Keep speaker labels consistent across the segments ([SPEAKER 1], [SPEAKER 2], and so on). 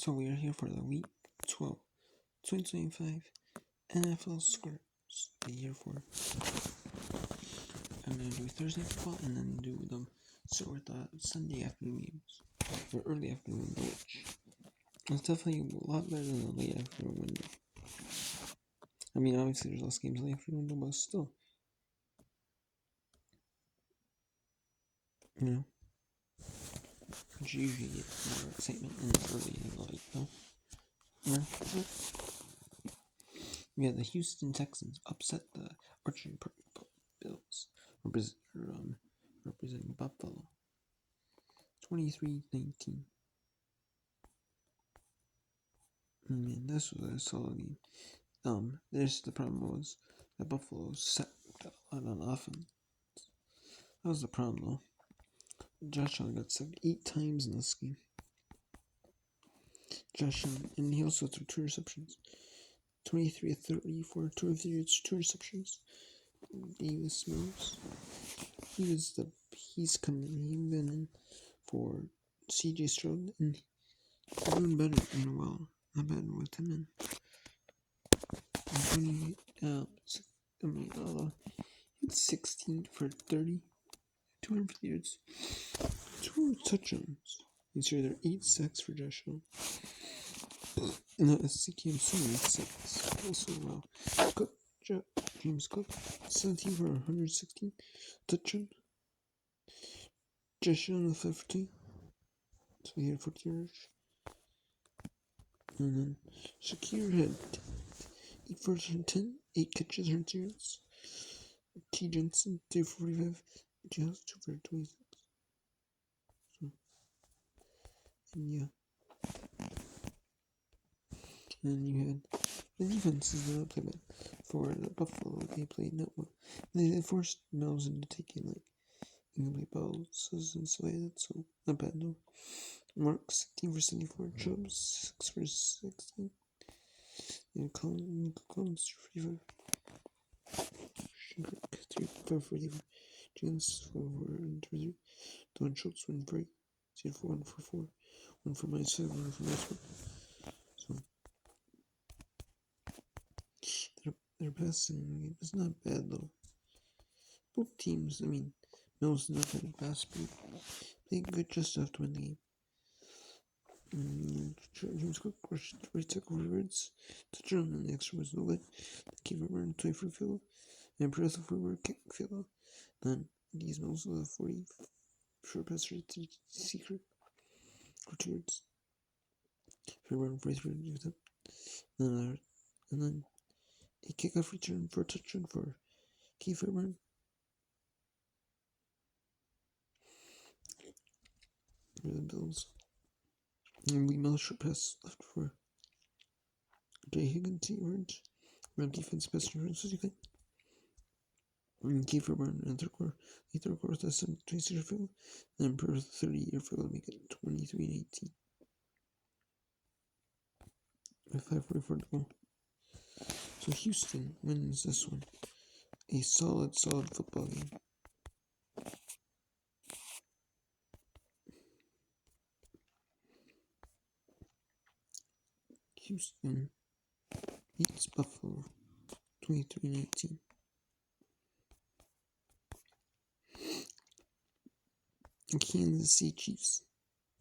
[SPEAKER 1] So we are here for the Week 12, 2025 NFL Scores, the year 4. I'm going to do Thursday football and then do them start with the Sunday afternoon games, or early afternoon window, which is definitely a lot better than the late afternoon window. I mean, obviously there's less games in the afternoon window, but still, you know, you usually get more excitement in the early and the late, though. Yeah. We had the Houston Texans upset the Archie Bills, representing Buffalo, 23-19. Man, this was a solid game. The problem was that Buffalo sucked a lot on offense. That was the problem, though. Josh Allen got sacked 8 times in this game. Josh Allen, and he also threw 2 receptions. 23-34, 2 receptions. Davis Mills. He's been in for CJ Stroud, and he's doing better in a while. Not bad with him in. It's 16 for 30, 250 yards, 2 touchdowns. He's here there 8 sacks for Josh Allen. And that is CTM Summer 8 sacks. Also, wow. James Cook, 17 for 116, touchdown. Josh Allen 50, so he had 40 yards. And then Shakir had 8 for 10, 8 catches, 100 yards. T. Jensen, 3 for 45, just 2 for 26. So, and yeah. And you had the defenses that played bad. For the Buffalo, they played not well. They forced Mills into taking incomplete balls and so that's not bad though. Mark 16 for 74, Chubbs 6 for 16. And Collins 45. Shingruk 3 for 45. James 4 for 23. Don Schultz 1 for 8. Zero for 1 for 4. 1 for -7, 1 for -1. So their passing is not bad though. Both teams, Mills did not have a pass, but they good just enough to win the game. James Cook rushed 3 tackle yards. Touchdown, and the extra was no good. Keeper Burn 20 for field, and Breath for kick field. Then these Mills with a 40 short pass rate to Secret for 2 yards. Fairburn 43 with them. And then a kickoff return for a touchdown for Keith Fairburn. For the Bills. And Lee Miller short pass left for Jay Higgins, 8 yards. Ram defense pass interference was good. And Keith Fairburn in the third quarter, that's some 26 field. And per 30-year field to make it 23-18. With 5:44 to go. So Houston wins this one. A solid football game. Houston beats Buffalo 23-19. Kansas City Chiefs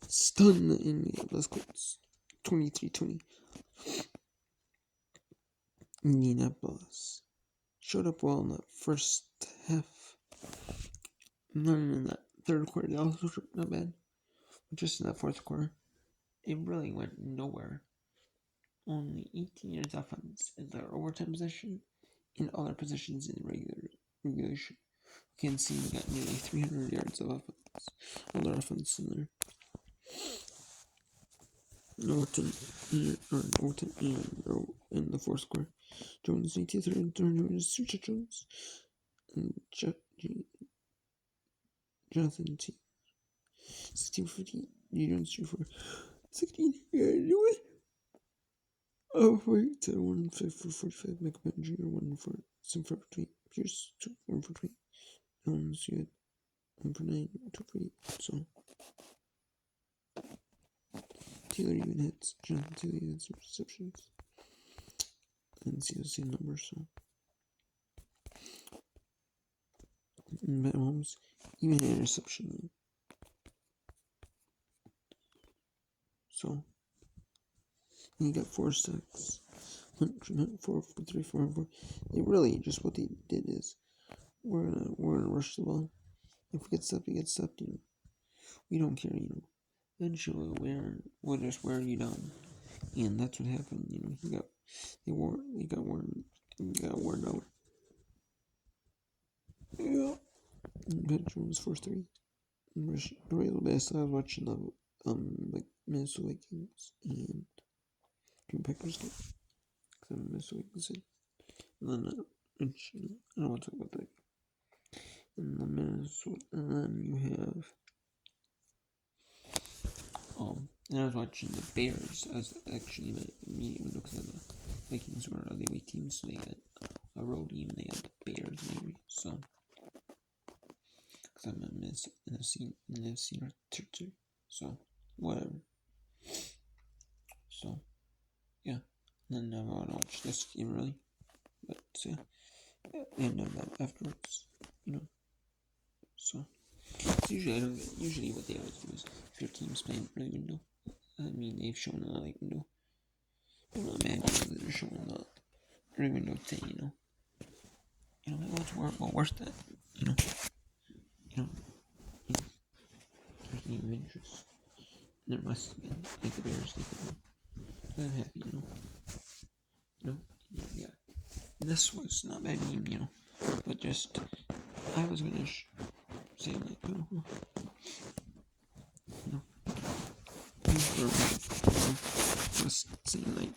[SPEAKER 1] stun the Indianapolis Colts 23-20. Indianapolis showed up well in the first half. And then in that third quarter, they also showed up not bad. Just in that fourth quarter, it really went nowhere. Only 18 yards offense in their overtime position and other positions in regulation. Kansas City got nearly 300 yards of other offense in there. Norton in the fourth quarter. Jones 83 and 300 touchdowns. And Jonathan T. 1650. Jones 2 for 16 yards. Oh, wait, 1 for 45. McMahon Jr. 1 for 7 for 20. Pierce 2 1 for 20. Jones, you had 1 for 9, 2 for 8. So Taylor even hits. Jonathan Taylor even hits receptions. And see the same numbers. So. And Mahomes even had interception. So he got 4 sacks. 4 for 3, 4 and 4. They really just what they did is we're gonna rush the ball. If we get stopped, we get stopped. We don't care. Eventually, we'll just wear you down, and that's what happened. He got worn out. Yeah. Benjamin was 4-3. The real best. I was watching the Minnesota Vikings and Green Packers game. Because I'm a Minnesota Vikings fan. And then I don't want to talk about that. And then you have and I was watching the Bears. I was actually meeting because the Vikings were the away team, so they had a road team. They had the Bears maybe. So because I'm a NFC North territory. So whatever. So yeah. And then I want to watch this game really, but and that afterwards, So usually what they always do is if your team's playing early window, they've shown a late window. I'm not mad that they're showing the early window thing, what's worth that, there's any interest. There must have been, like the Bears, I'm happy, yeah. This was not bad game, but just, I was gonna say was saying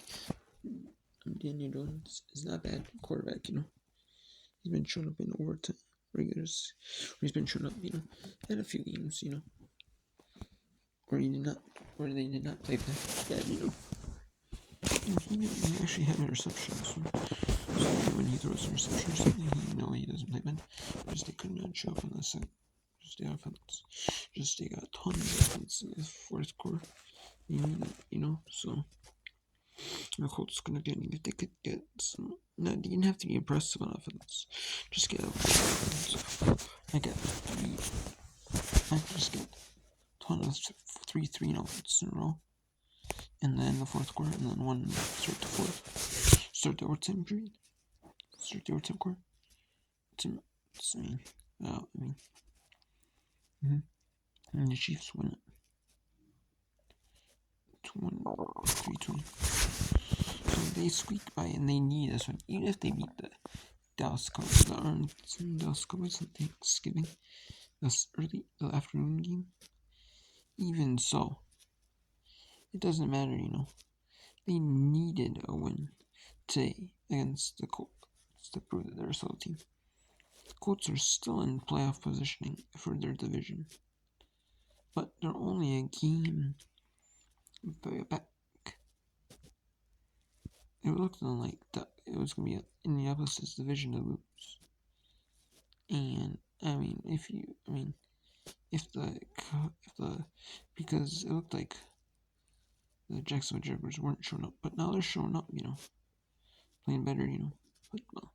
[SPEAKER 1] Daniel Jones is not bad quarterback, He's been showing up in overtime regulars. He's been showing up, at a few games, where they did not play bad, He actually had interceptions. So when he throws interceptions, he doesn't play bad. Just they could not show up on the set. Just the offense. Just they got tons of offense in the fourth quarter. So the Colts gonna get if they could get some. No, they didn't have to be impressive on offense. Just get offense. I just get a ton of 3 notes in a row. And then the fourth quarter, and then one start the overtime period. Start the overtime quarter. And the Chiefs win it. 3-20. So they squeak by, and they need this one. Even if they beat the Dallas Cowboys, on Thanksgiving, this the afternoon game. Even so, it doesn't matter, They needed a win today against the Colts to prove that they're a solid team. The Colts are still in playoff positioning for their division, but they're only a game back. It looked like that it was going to be Indianapolis' division to lose. And because it looked like the Jacksonville Jaguars weren't showing up, but now they're showing up, playing better, football.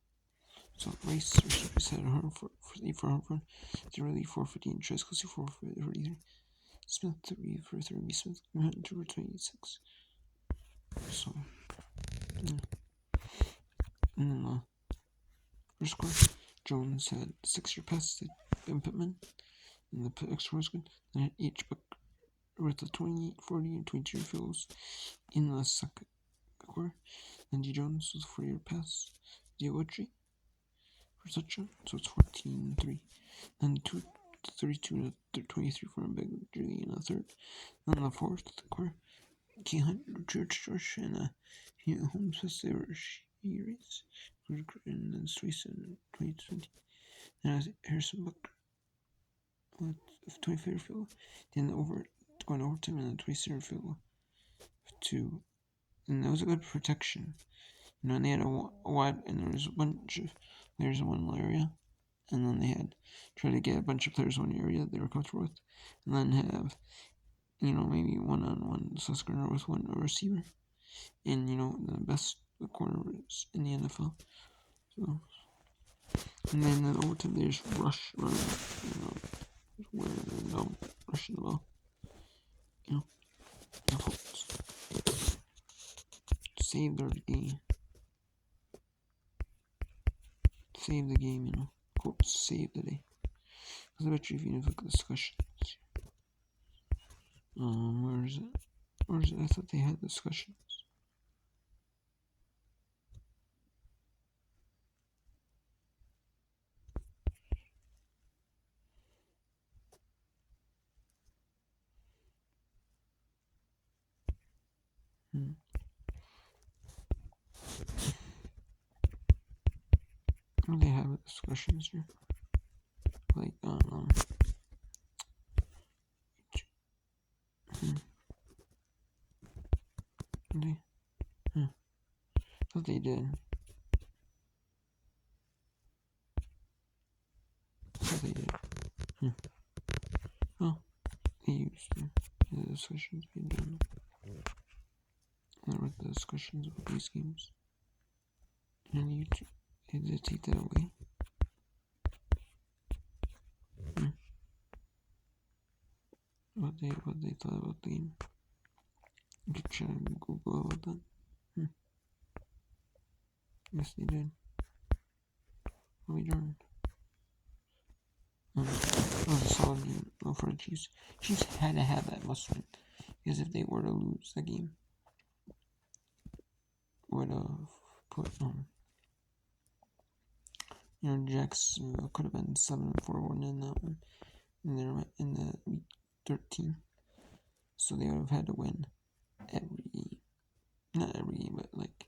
[SPEAKER 1] So Rice had 400 really 450 and Trescos 443. Smith 3 for 30, Smith 2 for 26. So yeah. And then first quarter, Jones had 6-yard passes to Ben Pittman, and the extra was good. Then had each buck with the 28, 40, and 22 fields in the second quarter. And D. Jones was a 4-yard pass. Diawuchi for touchdown, so it's 14-3. And 32 to 23 for a big Julie in the third. And then the fourth quarter, Key Hunt, George, and Holmes was their series. And then 2020. And Harrison Buck with 25 field. Then going overtime and then 27 field. 2. And that was a good protection. And they had a wide, and there was a bunch of players in one area. And then they had tried to get a bunch of players in one area that they were comfortable with. And then have maybe one-on-one Susquehanna with one receiver, and the best corners in the NFL. So, and then in overtime they just run, where they're no rushing the ball. The Colts save their game, save the game. Colts save the day. Because I bet you if you look at the discussions, where is it? Where is it? I thought they had discussions. They have discussions here. Like, I thought they did. Oh, they used to. The discussions being done. There were the discussions about these games. And they did take that away. What they thought about the game. You could try and Google about that. Yes, they did. We learned. It was a solid game for the Chiefs. Chiefs had to have that must win. Because if they were to lose the game, would have put Jacks could have been 7-4-1 in that one in the week 13. So they would have had to win not every game, but like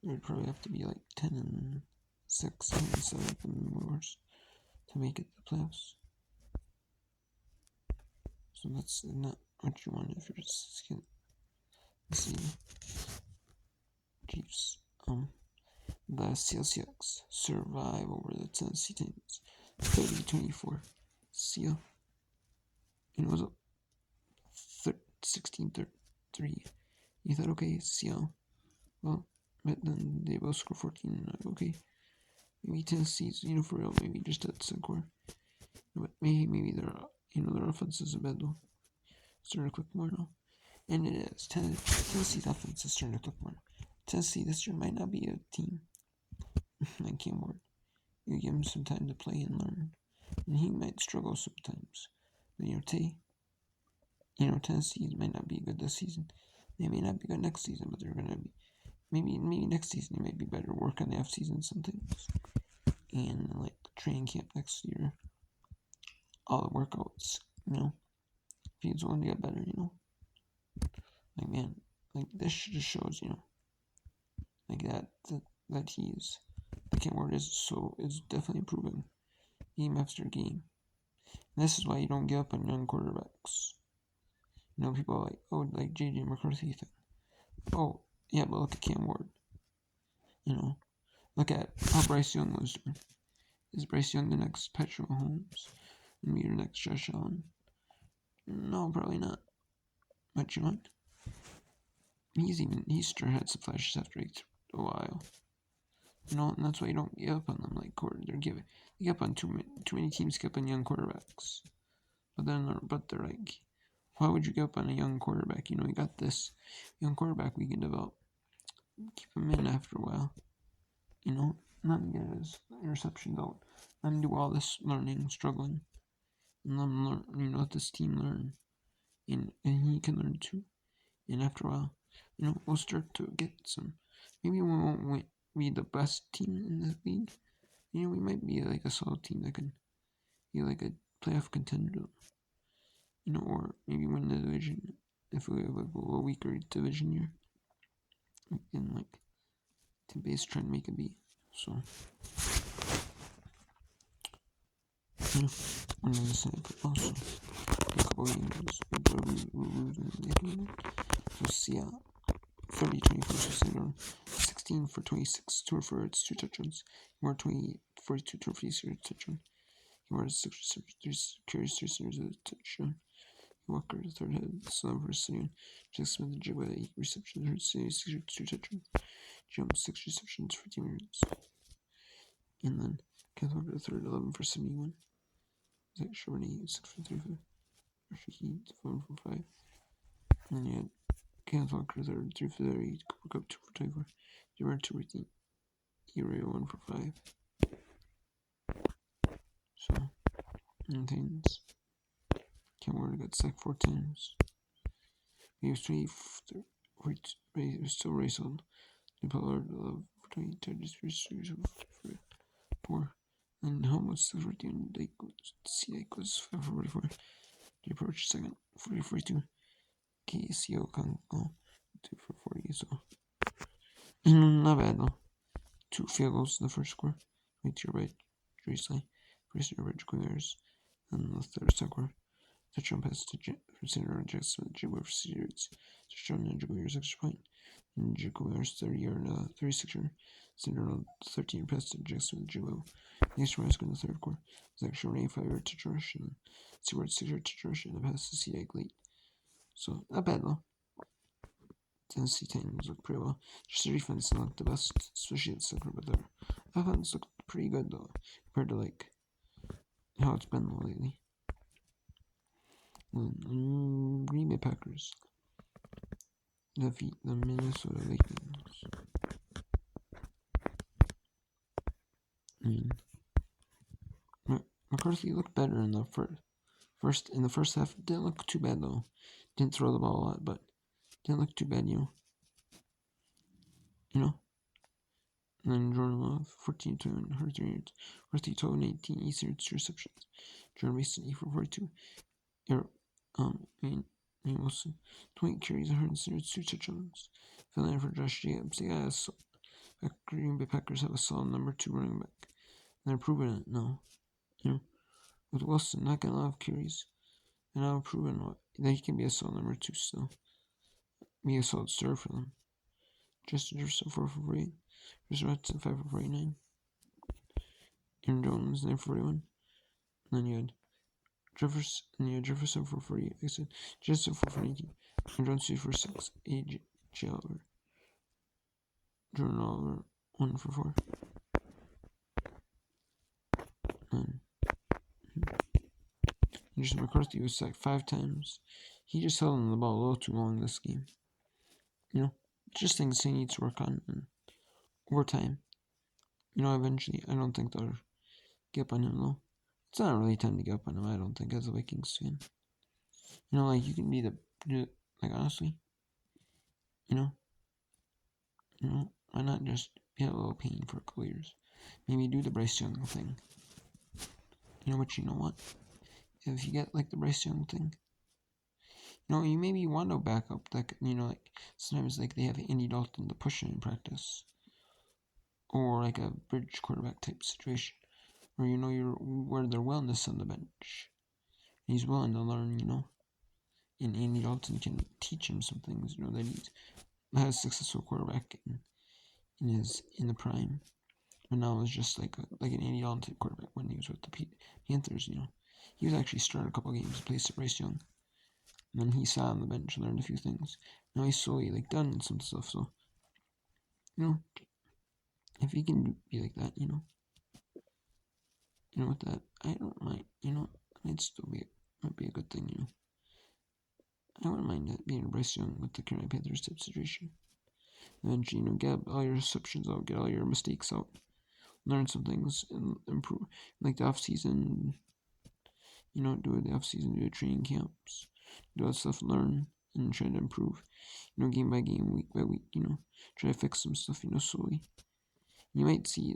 [SPEAKER 1] it would probably have to be like 10-6, 10-7 at the worst to make it the playoffs. So that's not what you want if you're just see Chiefs. The Seattle Seahawks survive over the Tennessee Titans 30-24. Seattle. And it was a 16-3. You thought, okay, Seattle. Well, but then they both score 14. Okay, maybe Tennessee's, for real, maybe just at the quarter. But maybe their offense is a bad though. Starting to click more now. And it is. Tennessee's offense is starting to click more. Tennessee this year might not be a team like Cam Ward. You give him some time to play and learn. And he might struggle sometimes. But Tennessee might not be good this season. They may not be good next season, but they're gonna be maybe next season they might be better. Work on the off season some things. And like training camp next year. All the workouts, if he's willing to get better, Like man, like this just shows, like that he's the Cam Ward is definitely improving game after game. And this is why you don't give up on young quarterbacks. People are like, oh, like JJ McCarthy thing. Oh, yeah, but look at Cam Ward. Look at how Bryce Young was doing. Is Bryce Young the next Patrick Mahomes? And your next Josh Allen? No, probably not. But you know what? He still had some flashes after a while. And that's why you don't give up on them like they give up on too many teams give up on young quarterbacks. But they're like, why would you give up on a young quarterback? We got this young quarterback we can develop. Keep him in after a while. Let him get his interceptions out. Let him do all this learning, struggling. And let him learn, let this team learn. And he can learn too. And after a while, we'll start to get some. Maybe we won't be the best team in the league. We might be like a solid team that can be like a playoff contender. Or maybe win the division if we have a weaker division year. We can like to base try and make it be. So we're not the same, but also a couple games we're losing. So Seattle 30-24, so 16 for 26, 2 for its 2 touchdowns. More 42, 2 for 3 touchdown. He more 6 carries 3 touchdown. Walker, the third head, Slam for 7, Jack Smith, the Jig with 8 receptions, Hurt 6 yards, 2 touchdowns, Jump 6 receptions for 2 yards. And then Kenneth Walker, the third, 11 for 71. Zach Charbonnet, 6 for 35. Rusher Heat, 4 for 5. And then you had Kenneth Walker, the third, 3 for 30. Cooper Kupp, 2 for 24. Jamar 2 for 18. E-Ray, 1 for 5. So, and things. Cam Ward got sacked 4 times. He was 20 he was still racing. Pollard 11 for 20 touches for 4. And Helm was 6 for 10. Dyke was 5 for 44. He approached second 40 for 42. KCO Congo 2 for 40. So not bad though. 2 field goals in the first quarter. 22 by Dreesley. First year by Jaguars. And the third quarter. Touchdown pass to Center on Jackson with Jaguar for 6 yards. Touchdown on Jaguars extra point. And Jaguars 30-yard, 36-yard. Center on 13 pass to Jackson with Jaguar. Next rush in the third quarter. Zach Charbonnet 5-yard touch rush and Seward 6-yard touch rush and the pass to C.A. late. So not bad though. Tennessee Titans look pretty well. Just their defense didn't look the best, especially at the second, but their offense looked pretty good though, compared to like how it's been lately. Green Bay Packers defeat the Minnesota Vikings. McCarthy looked better in the first half. Didn't look too bad though. Didn't throw the ball a lot, but didn't look too bad, you know. And then Jordan Love, 14 to 103 yards, 12 and 18, 8 yards, 2 receptions. Jordan Mason, 8 for 42. Wilson, 20 carries, 100 yards, 2 touchdowns. Filling in for Josh Jacobs. The Green Bay Packers have a solid number 2 running back. And they're proving it now. With Wilson not getting a lot of carries. And I've proven that he can be a solid number 2 still. Be a solid starter for them. Justin Jefferson 4 for 48. Chris Watson 5 for 49. Aaron Jones 9 for 41. And then you had Jefferson 4 for 48. Like I said, Justin 4 for 19. Aaron Jones 3 for 6. AJ Oliver. Jordan Oliver 1 for 4. And Justin McCarthy was sacked 5 times. He just held on the ball a little too long this game. Just things he needs to work on. And over time, eventually, I don't think they'll get up on him though. It's not really time to get up on him, I don't think, as a Vikings fan. You can be honestly, why not just be a little pain for a couple years? Maybe do the Bryce Young thing. But you know what? If you get the Bryce Young thing, you maybe want to back up. Sometimes they have Andy Dalton to push in practice, or a bridge quarterback type situation, where where they're wellness on the bench. And he's willing to learn, and Andy Dalton can teach him some things, that he has a successful quarterback in the prime. But now it's just like an Andy Dalton type quarterback when he was with the Panthers. He was actually starting a couple of games, replaced Bryce Young. And then he sat on the bench and learned a few things. Now he's slowly done some stuff. So, if he can be like that, with that, I don't mind. It'd still might be a good thing. I wouldn't mind that being Bryce Young with the Carolina Panthers type situation. Eventually, get all your receptions out, get all your mistakes out, learn some things, and improve. The off season, do the off season, do training camps, do that stuff, learn and try to improve. Game by game, week by week. Try to fix some stuff. Slowly. You might see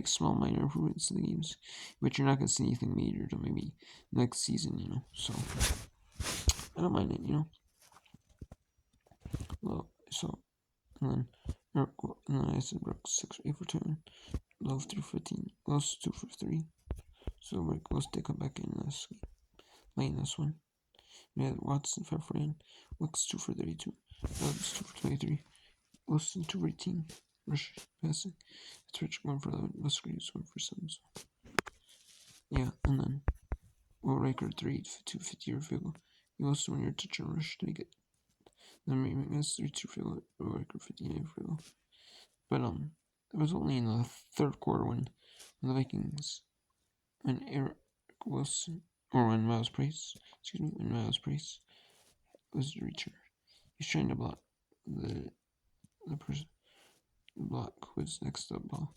[SPEAKER 1] small minor improvements in the games, but you're not gonna see anything major until maybe next season. So I don't mind it. Well, so and then I said Brooks 6-8 for 10, Love 3 for 15, Lowe's 2 for 3. So Brooks they come back in this late in this one. We had Watson 5 for 9, Wicks 2 for 32, Love's 2 for 23, Wilson 2 for 18, Rush passing, it's Rich 1 for 11, Musgraves 1 for 7. So yeah, and then Will Riker 3 to 50-yard field goal. You also win your touchdown rush to make it. Then McManus 3-2 field goal. Will Riker 59 field goal. But it was only in the third quarter when the Vikings, when Eric Wilson, or when Miles Price was the returner. He's trying to block the person. The block was next to the ball,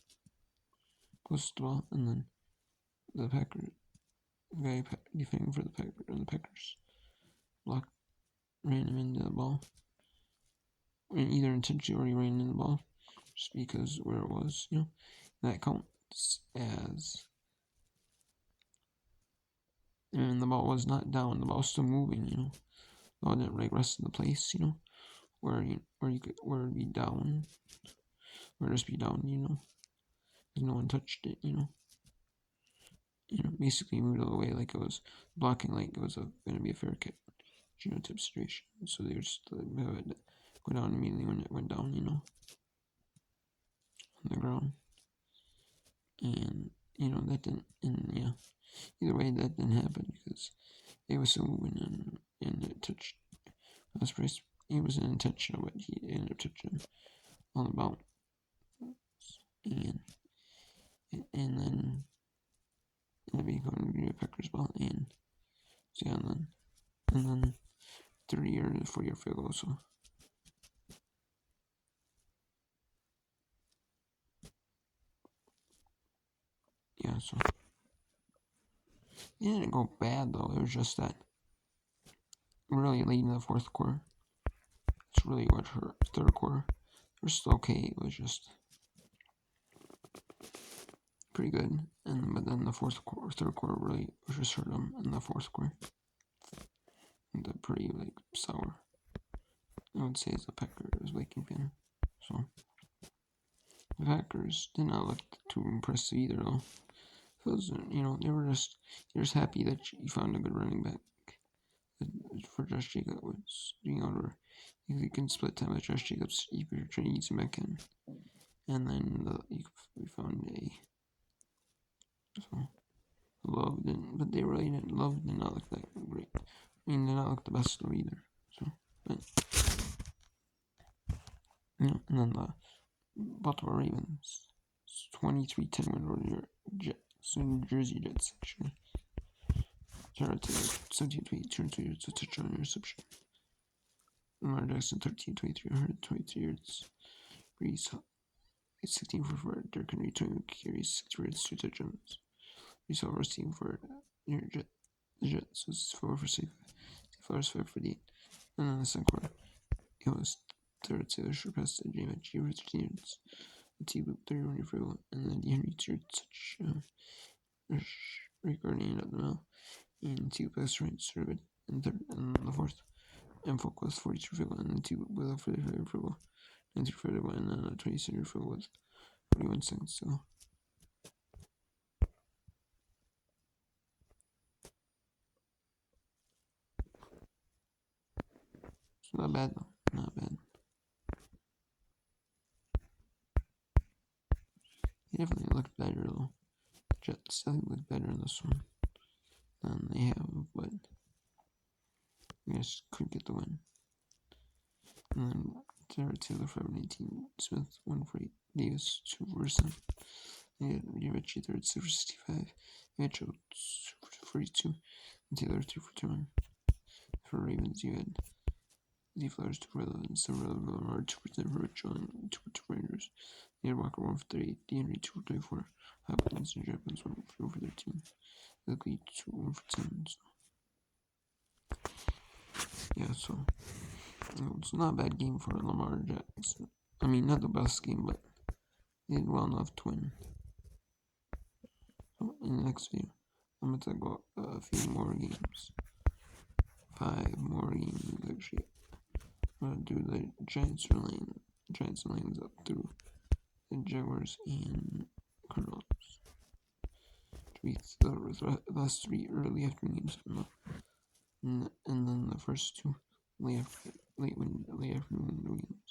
[SPEAKER 1] close to the ball, and then the guy defending for the Packers blocked, ran him into the ball, and either intentionally or he ran into the ball, just because where it was, that counts as. And the ball was not down; the ball was still moving. The ball didn't rest in the place. Where it'd be down, or just be down. Because no one touched it. Basically moved all the way like it was blocking, like it was going to be a fair catch, type situation. So they were just have it go down immediately when it went down, on the ground. And that didn't. And yeah, either way that didn't happen because it was still moving and it touched. It was an intentional, but he ended up touching on the bounce. And then it'd be going to be a Packers ball, and so yeah, and then 30 or 40-yard field goal. So yeah, so it didn't go bad though. It was just that really late in the fourth quarter. It's really what hurt. Third quarter, it was still okay. It was just pretty good, but then the third quarter really just hurt them in the fourth quarter. They're pretty sour. I would say as a Packers Viking fan. So the Packers did not look too impressive either though. It was, they were just happy that you found a good running back for Josh Jacobs. If you can split time with Josh Jacobs, if you're trying to use him back in, and then we found Love didn't, but they really didn't. Love did not look that great. Did not look the best though either. So, but and then the Baltimore Ravens 23-10 win over New Jersey Jets actually. Shout to 17-22 to touchdown interception. Lamar Jackson 13-23, 123 yards. Brees 16 for 4. Derrick Henry 20 carries, 6 yards, 2 touchdowns. Brees Hall receiving for the Jets was 4 for 6. Flowers 5 for 8. And then the second quarter, it was third Taylor surpassed the J. Match for 13 yards. The T-Boop 31 for 1. And then the Henry 2 touch regarding at the middle. And two pass right served in third and the fourth. And Folk was 42 for 1 and 2 with a 45 for 1. 90 for 1 and a 20 for 1 with 41 seconds. So it's not bad though. Not bad. They definitely looked better though. Jets definitely looked better in this one than they have, but I guess could get the win. And then Jared Taylor for 18, Smith 1 for 8, Davis 2 for 7. They had Richie 3 for 65, Mitchell 2 for 42, and Taylor 3 for 21. For Ravens, you had Z Flowers 2 for 11, Silver Lamar 2 for 10 for Mitchell, and 2 for 2 Rangers. They had Walker 1 for 38, DeHenry 2 for 24, Hopkins and Japan's 1 for 13, Luckily 2 1 for 10. So yeah, so it's not a bad game for Lamar Jackson. I mean, not the best game, but they did well enough to win. So in the next video, I'm going to talk about a few more games. 5 more games, actually. I'm going to do the Giants and Lions up through the Jaguars and Cardinals. The last 3 early afternoon games, and then the first 2 late afternoon games.